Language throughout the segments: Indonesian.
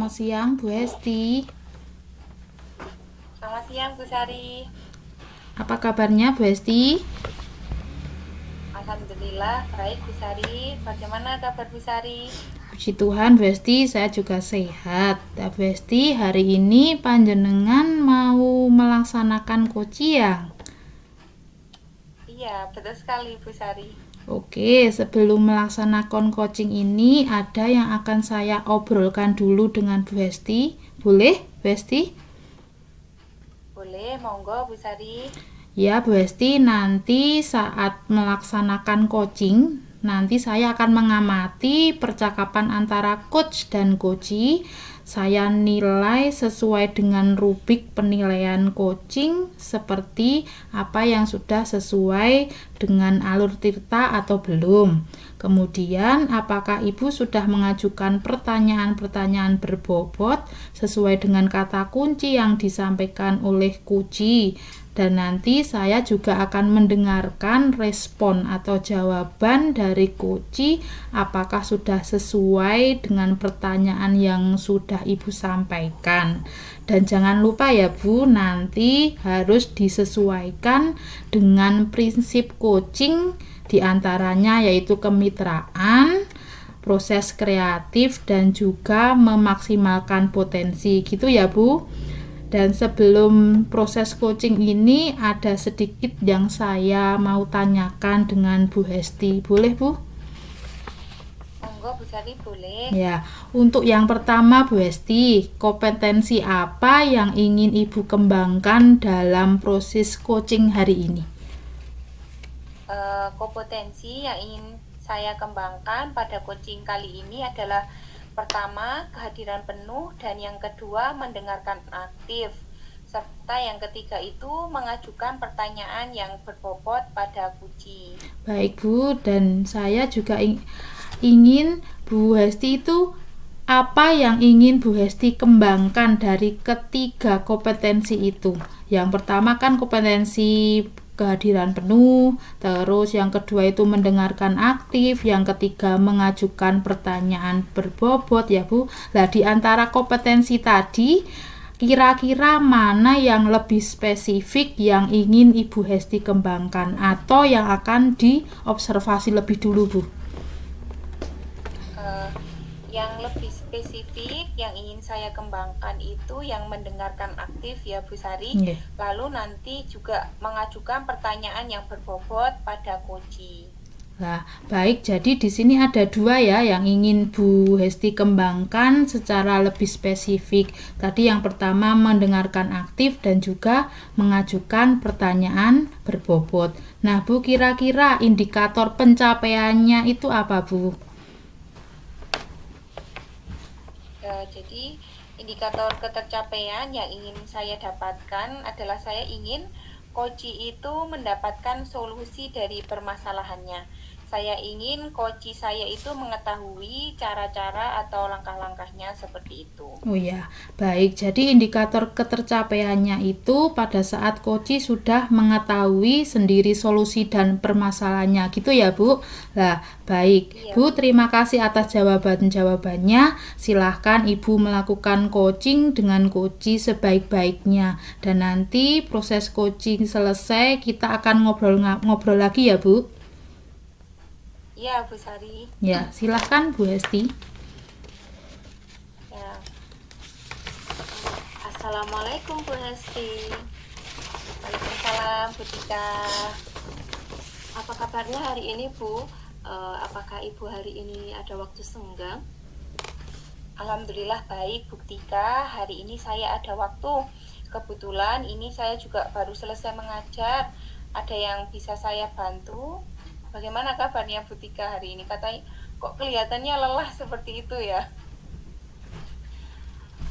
Selamat siang Bu Hesti. Selamat siang Bu Sari. Apa kabarnya Bu Hesti? Alhamdulillah baik Bu Sari. Bagaimana kabar Bu Sari? Puji Tuhan Bu Hesti, saya juga sehat. Nah, Bu Hesti, hari ini panjenengan mau melaksanakan coaching. Iya, betul sekali Bu Sari. Oke, sebelum melaksanakan coaching ini ada yang akan saya obrolkan dulu dengan Bu Hesti. Boleh Bu Hesti? Boleh, monggo Bu Sari. Ya Bu Hesti, nanti saat melaksanakan coaching, nanti saya akan mengamati percakapan antara coach dan coachee. Saya nilai sesuai dengan rubrik penilaian coaching seperti apa yang sudah sesuai dengan alur tirta atau belum. Kemudian, apakah Ibu sudah mengajukan pertanyaan-pertanyaan berbobot sesuai dengan kata kunci yang disampaikan oleh coachee. Dan nanti saya juga akan mendengarkan respon atau jawaban dari coachee apakah sudah sesuai dengan pertanyaan yang sudah Ibu sampaikan. Dan jangan lupa ya Bu, nanti harus disesuaikan dengan prinsip coaching diantaranya yaitu kemitraan, proses kreatif, dan juga memaksimalkan potensi. Gitu ya Bu. Dan sebelum proses coaching ini ada sedikit yang saya mau tanyakan dengan Bu Hesti. Boleh Bu? Monggo Bu Sari boleh. Ya, untuk yang pertama Bu Hesti, kompetensi apa yang ingin Ibu kembangkan dalam proses coaching hari ini? Kompetensi yang ingin saya kembangkan pada coaching kali ini adalah pertama, kehadiran penuh, dan yang kedua, mendengarkan aktif. Serta yang ketiga itu mengajukan pertanyaan yang berbobot pada coachee. Baik Bu, dan saya juga ingin Bu Hesti itu apa yang ingin Bu Hesti kembangkan dari ketiga kompetensi itu. Yang pertama kan kompetensi kehadiran penuh, terus yang kedua itu mendengarkan aktif, yang ketiga mengajukan pertanyaan berbobot ya Bu. Nah, di antara kompetensi tadi kira-kira mana yang lebih spesifik yang ingin Ibu Hesti kembangkan atau yang akan diobservasi lebih dulu Bu? Yang lebih spesifik yang ingin saya kembangkan itu yang mendengarkan aktif ya Bu Sari. Yeah. Lalu nanti juga mengajukan pertanyaan yang berbobot pada coachee. Nah, baik, jadi di sini ada dua ya yang ingin Bu Hesti kembangkan secara lebih spesifik. Tadi yang pertama mendengarkan aktif dan juga mengajukan pertanyaan berbobot. Nah Bu, kira-kira indikator pencapaiannya itu apa Bu? Jadi indikator ketercapaian yang ingin saya dapatkan adalah saya ingin coachee itu mendapatkan solusi dari permasalahannya. Saya ingin coachee saya itu mengetahui cara-cara atau langkah-langkahnya seperti itu. Oh ya, baik. Jadi indikator ketercapaiannya itu pada saat coachee sudah mengetahui sendiri solusi dan permasalahannya, gitu ya Bu? Nah, baik. Iya. Bu, terima kasih atas jawabannya. Silahkan Ibu melakukan coaching dengan coachee sebaik-baiknya. Dan nanti proses coaching selesai, kita akan ngobrol lagi ya Bu? Iya Bu Sari. Ya, silahkan Bu Hesti. Ya. Assalamualaikum Bu Hesti. Waalaikumsalam Bu Tika. Apa kabarnya hari ini Bu? Apakah Ibu hari ini ada waktu senggang? Alhamdulillah baik Bu Tika. Hari ini saya ada waktu. Kebetulan ini saya juga baru selesai mengajar. Ada yang bisa saya bantu? Bagaimana kabarnya Bu Tika hari ini? Katanya kok kelihatannya lelah seperti itu ya?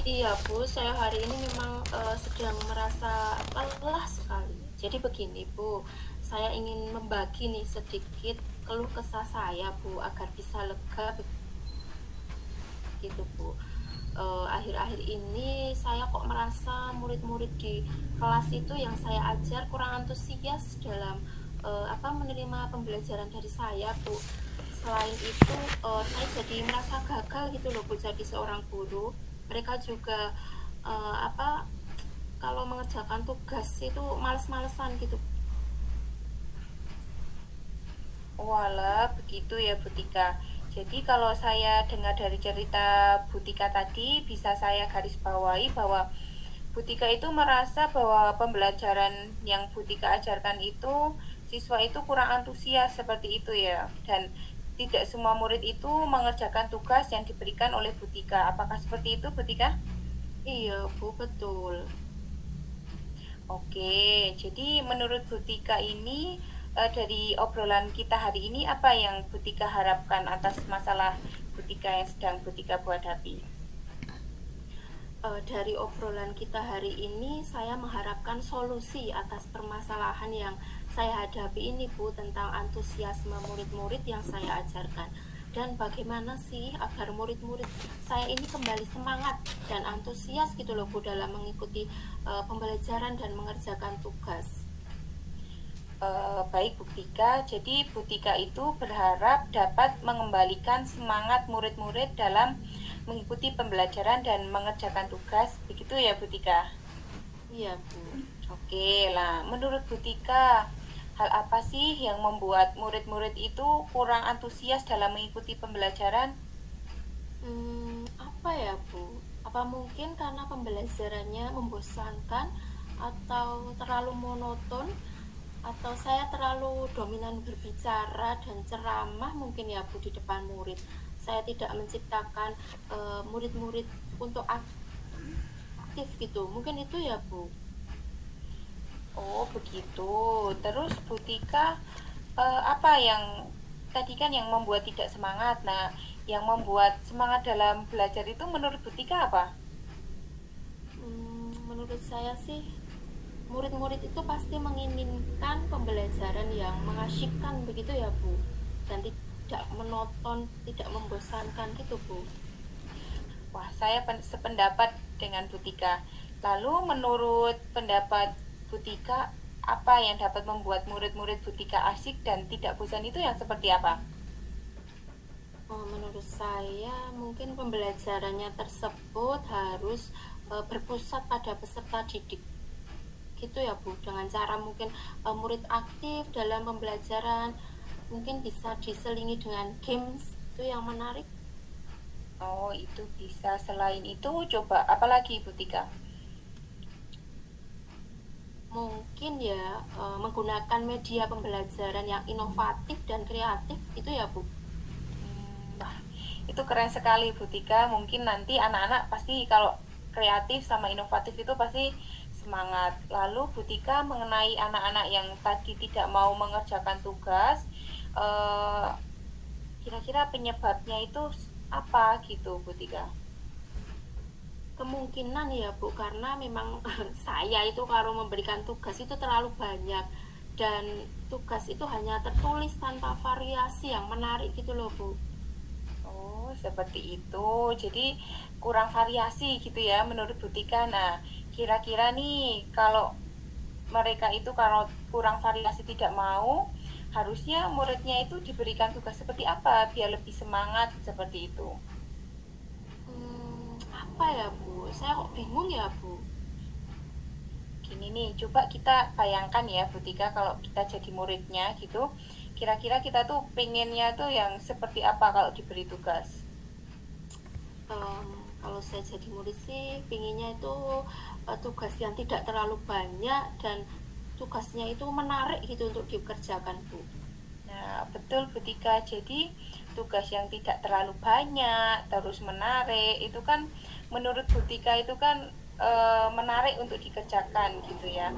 Iya Bu, saya hari ini memang sedang merasa lelah sekali. Jadi begini Bu, saya ingin membagi nih sedikit keluh kesah saya Bu, agar bisa lega gitu Bu. Akhir-akhir ini saya kok merasa murid-murid di kelas itu yang saya ajar kurang antusias dalam menerima pembelajaran dari saya Bu. Selain itu saya jadi merasa gagal gitu loh Bu, jadi seorang guru. mereka juga kalau mengerjakan tugas itu males-malesan gitu. Walah, begitu ya Bu Tika. Jadi kalau saya dengar dari cerita Bu Tika tadi, bisa saya garis bawahi bahwa Bu Tika itu merasa bahwa pembelajaran yang Bu Tika ajarkan itu, siswa itu kurang antusias seperti itu ya. Dan tidak semua murid itu mengerjakan tugas yang diberikan oleh Bu Tika. Apakah seperti itu Bu Tika? Iya Bu, betul. Oke, jadi menurut Bu Tika ini dari obrolan kita hari ini apa yang Bu Tika harapkan atas masalah Bu Tika yang sedang Bu Tika hadapi? Dari obrolan kita hari ini saya mengharapkan solusi atas permasalahan yang saya hadapi ini Bu, tentang antusiasme murid-murid yang saya ajarkan, dan bagaimana sih agar murid-murid saya ini kembali semangat dan antusias gitu loh Bu dalam mengikuti pembelajaran dan mengerjakan tugas. Baik Bu Tika, jadi Bu Tika itu berharap dapat mengembalikan semangat murid-murid dalam mengikuti pembelajaran dan mengerjakan tugas, begitu ya Bu Tika? Iya Bu. Oke lah, menurut Bu Tika, hal apa sih yang membuat murid-murid itu kurang antusias dalam mengikuti pembelajaran? Apa ya Bu? Apa mungkin karena pembelajarannya membosankan atau terlalu monoton, atau saya terlalu dominan berbicara dan ceramah mungkin ya Bu di depan murid. Saya tidak menciptakan murid-murid untuk aktif gitu. Mungkin itu ya Bu. Oh begitu. Terus Bu Tika, apa yang tadi kan yang membuat tidak semangat? Nah, yang membuat semangat dalam belajar itu menurut Bu Tika apa? Menurut saya sih murid-murid itu pasti menginginkan pembelajaran yang mengasyikkan begitu ya Bu, dan tidak monoton, tidak membosankan gitu Bu. Wah, saya sependapat dengan Bu Tika. Lalu menurut pendapat Bu Tika, apa yang dapat membuat murid-murid Bu Tika asyik dan tidak bosan itu yang seperti apa? Menurut saya mungkin pembelajarannya tersebut harus berpusat pada peserta didik gitu ya Bu, dengan cara mungkin murid aktif dalam pembelajaran, mungkin bisa diselingi dengan games itu yang menarik. Oh, itu bisa. Selain itu, coba apa lagi Bu Tika? Mungkin ya menggunakan media pembelajaran yang inovatif dan kreatif itu ya Bu. Wah, itu keren sekali Bu Tika. Mungkin nanti anak-anak pasti kalau kreatif sama inovatif itu pasti semangat. Lalu Bu Tika mengenai anak-anak yang tadi tidak mau mengerjakan tugas, kira-kira penyebabnya itu apa gitu Bu Tika? Kemungkinan ya Bu, karena memang saya itu kalau memberikan tugas itu terlalu banyak, dan tugas itu hanya tertulis tanpa variasi yang menarik gitu loh Bu. Oh, seperti itu. Jadi kurang variasi gitu ya menurut Bu Tika. Nah, kira-kira nih kalau mereka itu kalau kurang variasi tidak mau, harusnya muridnya itu diberikan tugas seperti apa biar lebih semangat seperti itu. Apa ya Bu? Saya kok bingung ya Bu. Gini nih, coba kita bayangkan ya Bu Tika kalau kita jadi muridnya gitu. Kira-kira kita tuh pengennya tuh yang seperti apa kalau diberi tugas? Kalau saya jadi murid sih pinginnya itu tugas yang tidak terlalu banyak dan tugasnya itu menarik gitu untuk dikerjakan Bu. Nah, betul Bu Tika. Jadi tugas yang tidak terlalu banyak, terus menarik, itu kan menurut Bu Tika itu kan menarik untuk dikerjakan gitu ya.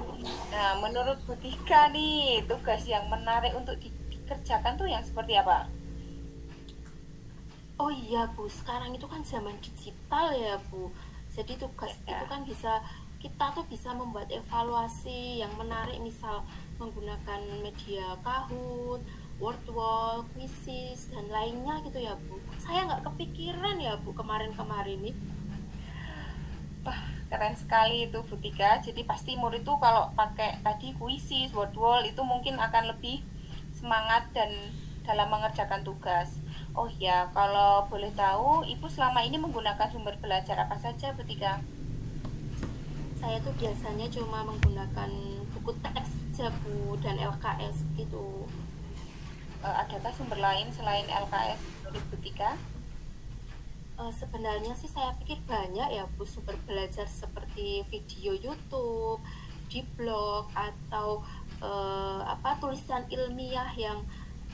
Nah, menurut Bu Tika nih, tugas yang menarik untuk dikerjakan tuh yang seperti apa? Oh iya Bu, sekarang itu kan zaman digital ya Bu. Jadi tugas Ya. itu kan bisa, kita tuh bisa membuat evaluasi yang menarik, misal menggunakan media Kahoot, Wordwall, Quizzes, dan lainnya gitu ya Bu. Saya nggak kepikiran ya Bu kemarin-kemarin ini. Wah, keren sekali itu Bu Tika. Jadi pasti murid tuh kalau pakai tadi kuisis, word wall itu mungkin akan lebih semangat dan dalam mengerjakan tugas. Oh ya, kalau boleh tahu, Ibu selama ini menggunakan sumber belajar apa saja, Bu Tika? Saya tuh biasanya cuma menggunakan buku teks aja Bu dan LKS gitu. Adakah sumber lain selain LKS dari Bu Tika? Sebenarnya sih saya pikir banyak ya Bu sumber belajar seperti video YouTube, di blog atau tulisan ilmiah yang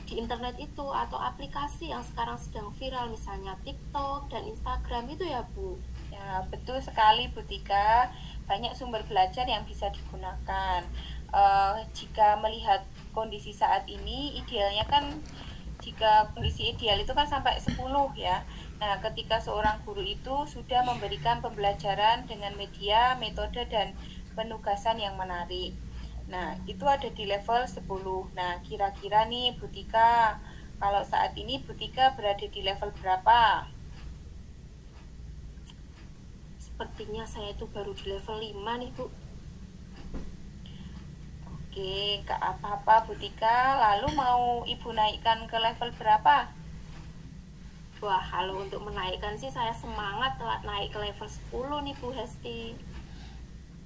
di internet itu atau aplikasi yang sekarang sedang viral misalnya TikTok dan Instagram itu ya Bu. Ya, betul sekali Bu Tika. Banyak sumber belajar yang bisa digunakan. Jika melihat kondisi saat ini, idealnya kan jika kondisi ideal itu kan sampai 10 ya. Nah, ketika seorang guru itu sudah memberikan pembelajaran dengan media, metode, dan penugasan yang menarik. Nah, itu ada di level 10. Nah, kira-kira nih Bu Tika, kalau saat ini Bu Tika berada di level berapa? Sepertinya saya itu baru di level 5 nih Bu. Oke, gak apa-apa Bu Tika. Lalu mau Ibu naikkan ke level berapa? Wah, kalau untuk menaikkan sih saya semangat naik ke level 10 nih Bu Hesti.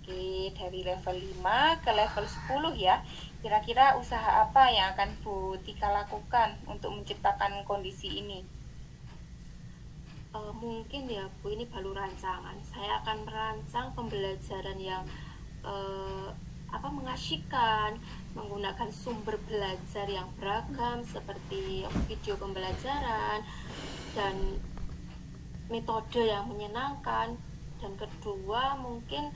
Oke, dari level 5 ke level 10 ya. Kira-kira usaha apa yang akan Bu Tika lakukan untuk menciptakan kondisi ini? Mungkin ya Bu, ini baru rancangan. Saya akan merancang pembelajaran yang mengasyikkan, menggunakan sumber belajar yang beragam seperti video pembelajaran dan metode yang menyenangkan. Dan kedua mungkin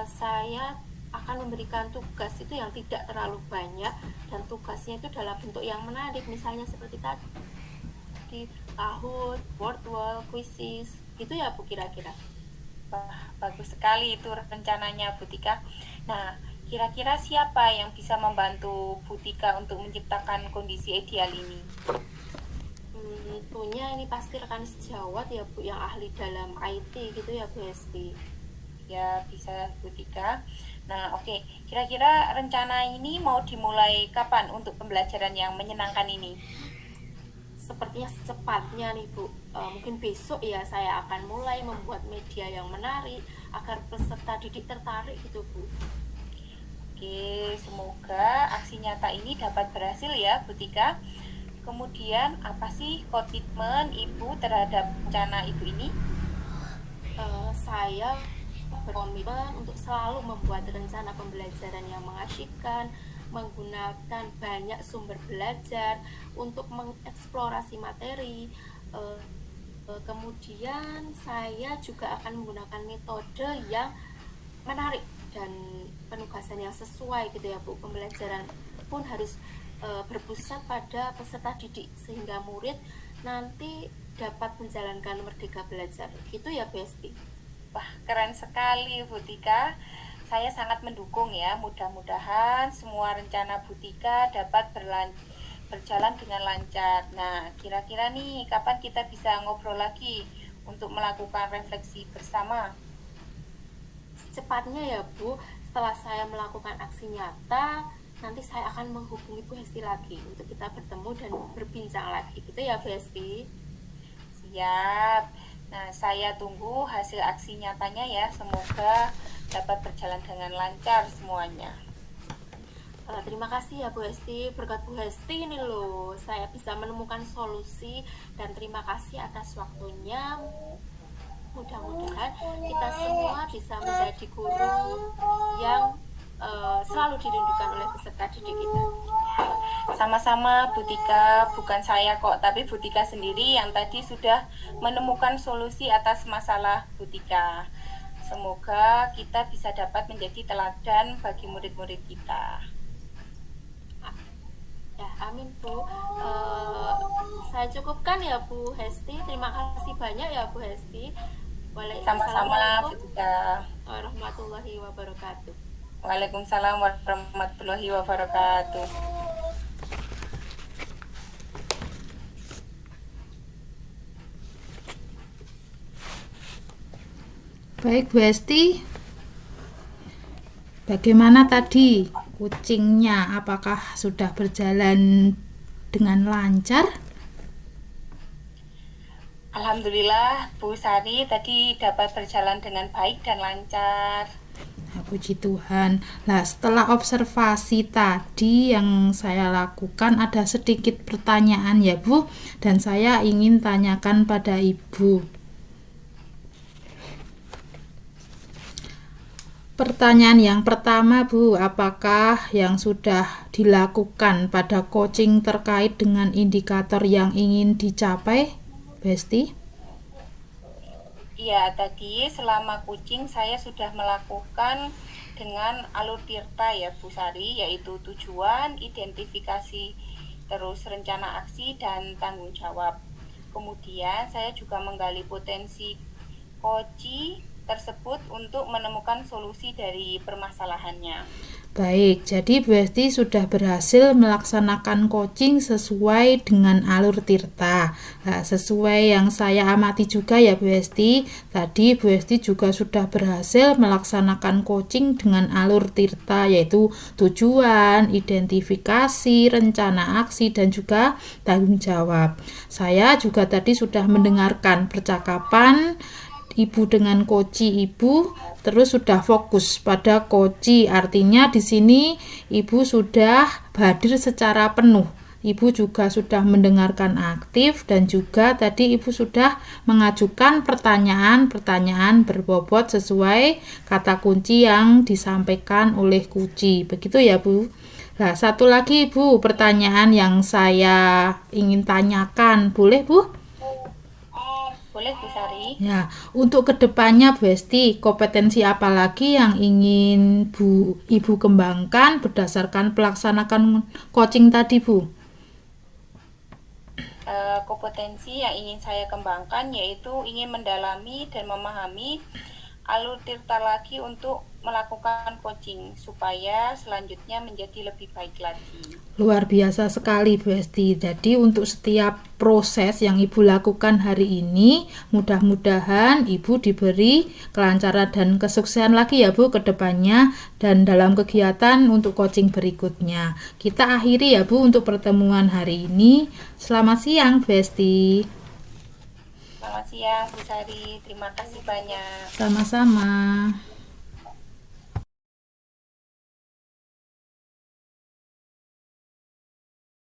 saya akan memberikan tugas itu yang tidak terlalu banyak dan tugasnya itu dalam bentuk yang menarik, misalnya seperti tadi Kahoot, Wordwall, Quizzes gitu ya Bu kira-kira. Wah, bagus sekali itu rencananya Bu Tika. Nah, kira-kira siapa yang bisa membantu Bu Tika untuk menciptakan kondisi ideal ini? Tentunya ini pasti rekan sejawat ya Bu yang ahli dalam IT gitu ya Bu Hesti. Ya, bisa Bu Tika. Nah, oke. Kira-kira rencana ini mau dimulai kapan untuk pembelajaran yang menyenangkan ini? Sepertinya secepatnya nih Bu. Mungkin besok ya saya akan mulai membuat media yang menarik agar peserta didik tertarik gitu Bu. Oke, semoga aksi nyata ini dapat berhasil ya Bu Tika. Kemudian apa sih komitmen Ibu terhadap rencana Ibu ini? Saya berkomitmen untuk selalu membuat rencana pembelajaran yang mengasyikkan, menggunakan banyak sumber belajar untuk mengeksplorasi materi. Kemudian saya juga akan menggunakan metode yang menarik dan penugasan yang sesuai gitu ya Bu. Pembelajaran pun harus berpusat pada peserta didik sehingga murid nanti dapat menjalankan merdeka belajar gitu ya Bu Esti. Wah, keren sekali Bu Tika. Saya sangat mendukung ya. Mudah-mudahan semua rencana Bu Tika dapat berjalan dengan lancar. Nah, kira-kira nih kapan kita bisa ngobrol lagi untuk melakukan refleksi bersama? Secepatnya ya Bu, setelah saya melakukan aksi nyata, nanti saya akan menghubungi Bu Hesti lagi untuk kita bertemu dan berbincang lagi gitu ya Bu Hesti. Siap. Nah, saya tunggu hasil aksi nyatanya ya. Semoga dapat berjalan dengan lancar semuanya. Terima kasih ya Bu Hesti, berkat Bu Hesti ini loh saya bisa menemukan solusi dan terima kasih atas waktunya. Mudah-mudahan kita semua bisa menjadi guru yang selalu dirindukan oleh peserta didik kita. Sama-sama Bu Tika, bukan saya kok, tapi Bu Tika sendiri yang tadi sudah menemukan solusi atas masalah Bu Tika. Semoga kita bisa dapat menjadi teladan bagi murid-murid kita. Ya, amin Bu. Saya cukupkan ya Bu Hesti. Terima kasih banyak ya Bu Hesti. Sama-sama Bu Tika. Warahmatullahi wabarakatuh. Waalaikumsalam warahmatullahi wabarakatuh. Baik Bu Hesti, bagaimana tadi kucingnya? Apakah sudah berjalan dengan lancar? Alhamdulillah Bu Sari tadi dapat berjalan dengan baik dan lancar. Nah, puji Tuhan. Nah, setelah observasi tadi yang saya lakukan, ada sedikit pertanyaan ya Bu, dan saya ingin tanyakan pada Ibu. Pertanyaan yang pertama Bu, apakah yang sudah dilakukan pada coaching terkait dengan indikator yang ingin dicapai, Besti? Iya, tadi selama coaching saya sudah melakukan dengan alur tirta ya Bu Sari, yaitu tujuan, identifikasi, terus rencana aksi dan tanggung jawab. Kemudian saya juga menggali potensi coaching tersebut untuk menemukan solusi dari permasalahannya. Baik, jadi Bu Esti sudah berhasil melaksanakan coaching sesuai dengan alur tirta. Nah, sesuai yang saya amati juga ya Bu Esti, tadi Bu Esti juga sudah berhasil melaksanakan coaching dengan alur tirta, yaitu tujuan, identifikasi, rencana aksi, dan juga tanggung jawab. Saya juga tadi sudah mendengarkan percakapan Ibu dengan coach Ibu, terus sudah fokus pada coach. Artinya di sini Ibu sudah hadir secara penuh. Ibu juga sudah mendengarkan aktif dan juga tadi Ibu sudah mengajukan pertanyaan-pertanyaan berbobot sesuai kata kunci yang disampaikan oleh coach. Begitu ya Bu. Nah, satu lagi Bu, pertanyaan yang saya ingin tanyakan. Boleh Bu? Boleh Bu Sari? Ya, untuk kedepannya Bu Esti, kompetensi apa lagi yang ingin Ibu kembangkan berdasarkan pelaksanaan coaching tadi Bu? Kompetensi yang ingin saya kembangkan yaitu ingin mendalami dan memahami alur tirta lagi untuk melakukan coaching supaya selanjutnya menjadi lebih baik lagi. Luar biasa sekali Bu Esti. Jadi untuk setiap proses yang Ibu lakukan hari ini, mudah-mudahan Ibu diberi kelancaran dan kesuksesan lagi ya Bu ke depannya dan dalam kegiatan untuk coaching berikutnya. Kita akhiri ya Bu untuk pertemuan hari ini. Selamat siang Bu Esti. Selamat siang Bu Sari, terima kasih banyak. Sama-sama.